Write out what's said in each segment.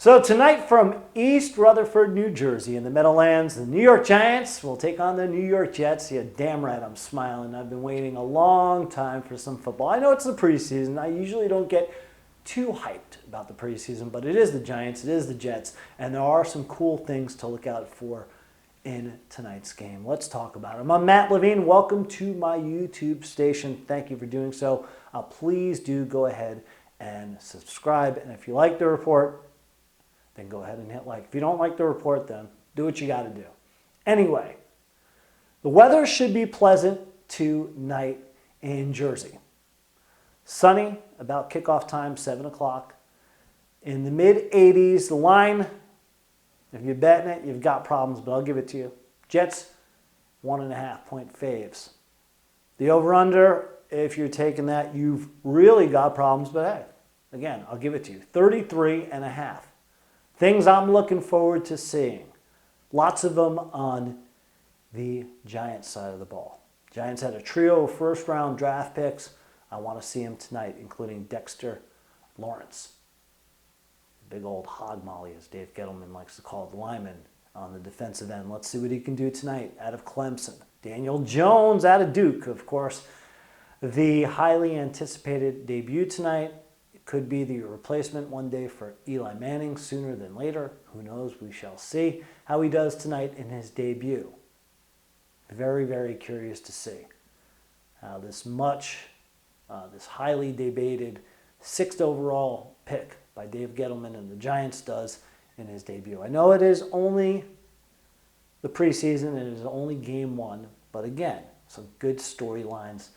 So tonight from East Rutherford, New Jersey, in the Meadowlands, the New York Giants will take on the New York Jets. Yeah, damn right I'm smiling. I've been waiting a long time for some football. I know it's the preseason. I usually don't get too hyped about the preseason, but it is the Giants, it is the Jets, and there are some cool things to look out for in tonight's game. Let's talk about them. I'm Matt Levine. Welcome to my YouTube station. Thank you for doing so. Please do go ahead and subscribe, and if you like the report, then go ahead and hit like. If you don't like the report, then do what you got to do. Anyway, the weather should be pleasant tonight in Jersey. Sunny, about kickoff time, 7 o'clock. In the mid-80s, the line, if you're betting it, you've got problems, but I'll give it to you. Jets, 1.5-point faves. The over-under, if you're taking that, you've really got problems, but hey, again, I'll give it to you. 33.5. Things I'm looking forward to seeing. Lots of them on the Giants side of the ball. Giants had a trio of first-round draft picks. I want to see them tonight, including Dexter Lawrence. Big old hog molly, as Dave Gettleman likes to call the lineman on the defensive end. Let's see what he can do tonight out of Clemson. Daniel Jones out of Duke, of course. The highly anticipated debut tonight. Could be the replacement one day for Eli Manning sooner than later. Who knows? We shall see how he does tonight in his debut. Very, very curious to see how this highly debated 6th overall pick by Dave Gettleman and the Giants does in his debut. I know it is only the preseason and it is only game one, but again, some good storylines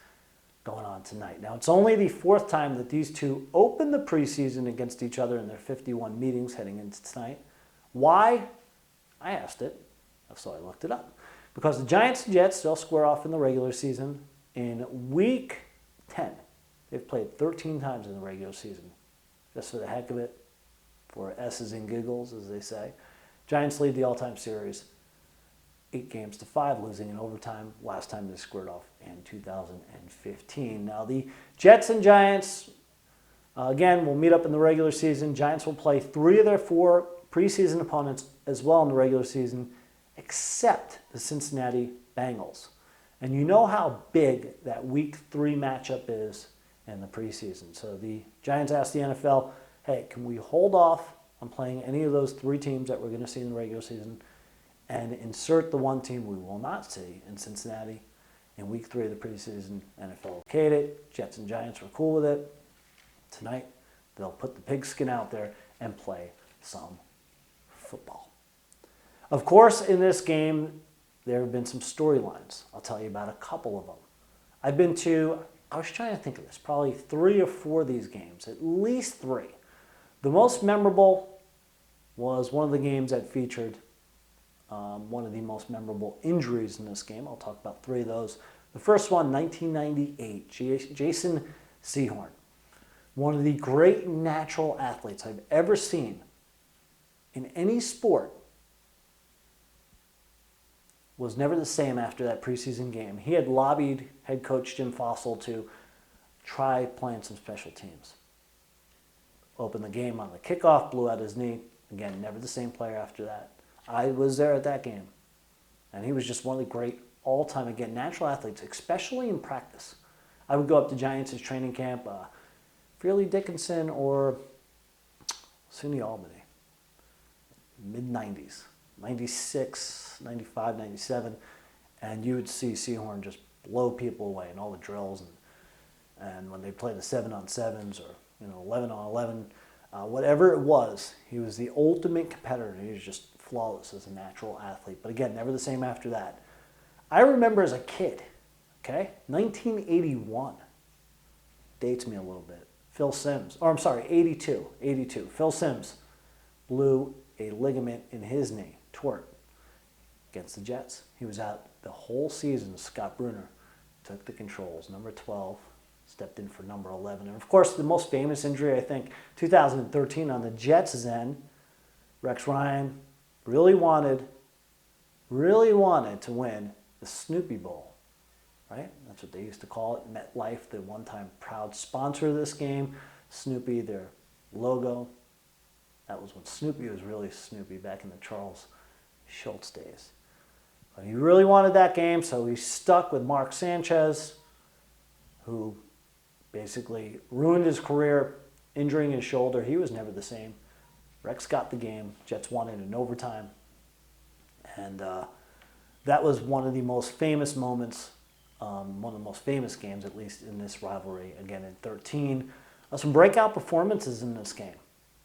going on tonight. Now, it's only the 4th time that these two open the preseason against each other in their 51 meetings heading into tonight. Why? I asked it, so I looked it up. Because the Giants and Jets, they'll square off in the regular season. In week 10, they've played 13 times in the regular season. Just for the heck of it, for S's and giggles, as they say. Giants lead the all-time series 8-5, losing in overtime. Last time they squared off in 2015. Now, the Jets and Giants, again, will meet up in the regular season. Giants will play 3 of their 4 preseason opponents as well in the regular season, except the Cincinnati Bengals. And you know how big that week 3 matchup is in the preseason. So the Giants asked the NFL, hey, can we hold off on playing any of those 3 teams that we're going to see in the regular season and insert the one team we will not see in Cincinnati in week 3 of the preseason? NFL okayed it. Jets and Giants were cool with it. Tonight, they'll put the pigskin out there and play some football. Of course, in this game, there have been some storylines. I'll tell you about a couple of them. I was trying to think of this, probably 3 or 4 of these games, at least 3. The most memorable was one of the games that featured one of the most memorable injuries in this game. I'll talk about 3 of those. The first one, 1998, Jason Sehorn. One of the great natural athletes I've ever seen in any sport was never the same after that preseason game. He had lobbied head coach Jim Fossil to try playing some special teams. Opened the game on the kickoff, blew out his knee. Again, never the same player after that. I was there at that game. And he was just one of the great all-time, again, natural athletes, especially in practice. I would go up to Giants' training camp, Fairleigh Dickinson or SUNY Albany, mid-90s. 96, 95, 97, and you would see Sehorn just blow people away in all the drills, and when they play the 7-on-7s or 11-on-11, whatever it was, he was the ultimate competitor. He was just flawless as a natural athlete. But again, never the same after that. I remember as a kid, 1981, dates me a little bit. 82. Phil Simms blew a ligament in his knee. Twerk against the Jets. He was out the whole season. Scott Brunner took the controls. Number 12 stepped in for number 11. And of course, the most famous injury, I think, 2013 on the Jets' end, Rex Ryan really wanted to win the Snoopy Bowl, right? That's what they used to call it. MetLife, the one-time proud sponsor of this game. Snoopy, their logo. That was when Snoopy was really Snoopy back in the Charles Schultz days. But he really wanted that game, so he stuck with Mark Sanchez, who basically ruined his career, injuring his shoulder. He was never the same. Rex got the game. Jets won it in overtime. And that was one of the most famous moments, one of the most famous games, at least in this rivalry, again in 13. Some breakout performances in this game.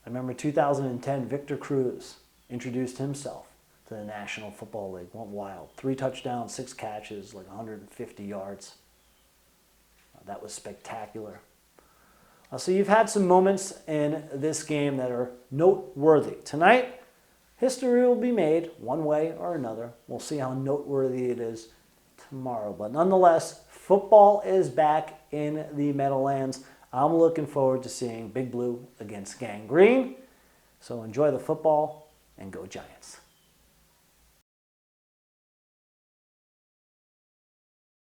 I remember 2010, Victor Cruz introduced himself to the National Football League. Went wild. 3 touchdowns, 6 catches, like 150 yards. That was spectacular. So you've had some moments in this game that are noteworthy. Tonight, history will be made one way or another. We'll see how noteworthy it is tomorrow. But nonetheless, football is back in the Meadowlands. I'm looking forward to seeing Big Blue against Gang Green. So enjoy the football and go Giants.